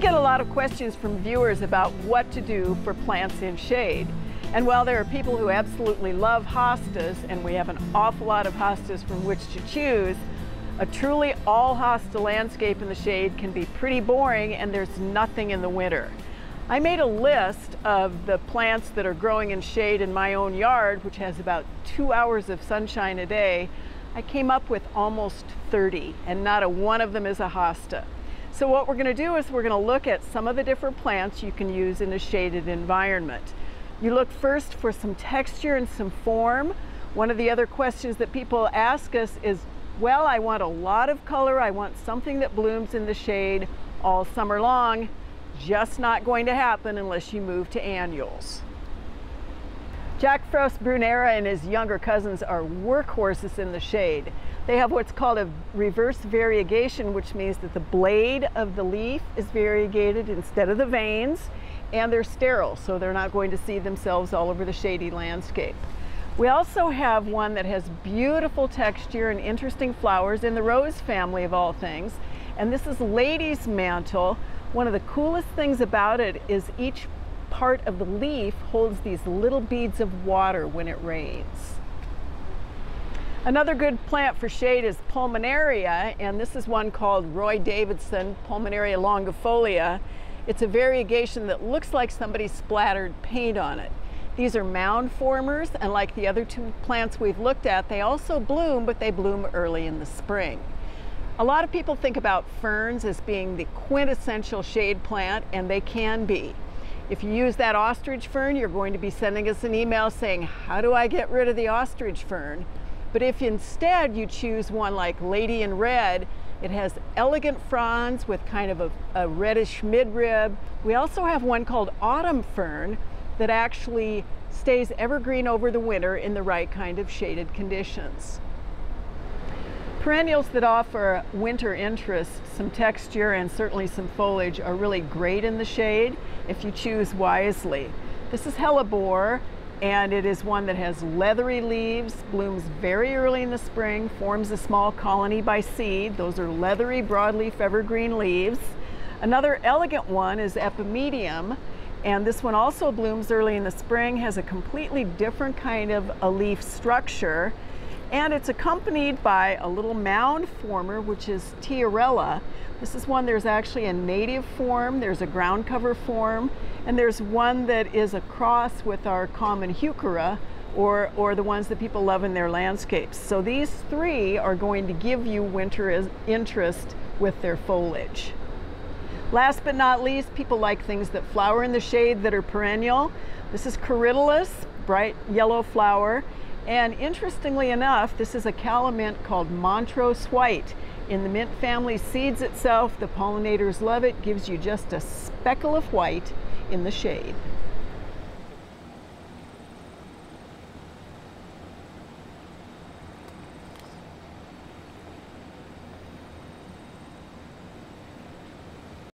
get a lot of questions from viewers about what to do for plants in shade. And while there are people who absolutely love hostas, and we have an awful lot of hostas from which to choose, a truly all hosta landscape in the shade can be pretty boring, and there's nothing in the winter. I made a list of the plants that are growing in shade in my own yard, which has about 2 hours of sunshine a day. I came up with almost 30, and not a one of them is a hosta. So what we're going to do is we're going to look at some of the different plants you can use in a shaded environment. You look first for some texture and some form. One of the other questions that people ask us is, well, I want a lot of color, I want something that blooms in the shade all summer long. Just not going to happen unless you move to annuals. Jack Frost Brunera and his younger cousins are workhorses in the shade. They have what's called a reverse variegation, which means that the blade of the leaf is variegated instead of the veins, and they're sterile, so they're not going to see themselves all over the shady landscape. We also have one that has beautiful texture and interesting flowers in the rose family of all things, and this is Lady's Mantle. One of the coolest things about it is each part of the leaf holds these little beads of water when it rains. Another good plant for shade is Pulmonaria, and this is one called Roy Davidson, Pulmonaria longifolia. It's a variegation that looks like somebody splattered paint on it. These are mound formers, and like the other two plants we've looked at, they also bloom, but they bloom early in the spring. A lot of people think about ferns as being the quintessential shade plant, and they can be. If you use that ostrich fern, you're going to be sending us an email saying, how do I get rid of the ostrich fern? But if instead you choose one like Lady in Red, it has elegant fronds with kind of a reddish midrib. We also have one called Autumn Fern that actually stays evergreen over the winter in the right kind of shaded conditions. Perennials that offer winter interest, some texture, and certainly some foliage are really great in the shade if you choose wisely. This is Hellebore, and it is one that has leathery leaves, blooms very early in the spring, forms a small colony by seed. Those are leathery broadleaf evergreen leaves. Another elegant one is Epimedium, and this one also blooms early in the spring, has a completely different kind of a leaf structure, and it's accompanied by a little mound former, which is Tiarella. This is one, there's actually a native form, there's a ground cover form, and there's one that is a cross with our common heuchera, or the ones that people love in their landscapes. So these three are going to give you winter interest with their foliage. Last but not least, people like things that flower in the shade that are perennial. This is Corydalus, bright yellow flower. And interestingly enough, this is a calamint called Montrose White. In the mint family seeds itself, the pollinators love it, gives you just a speckle of white in the shade.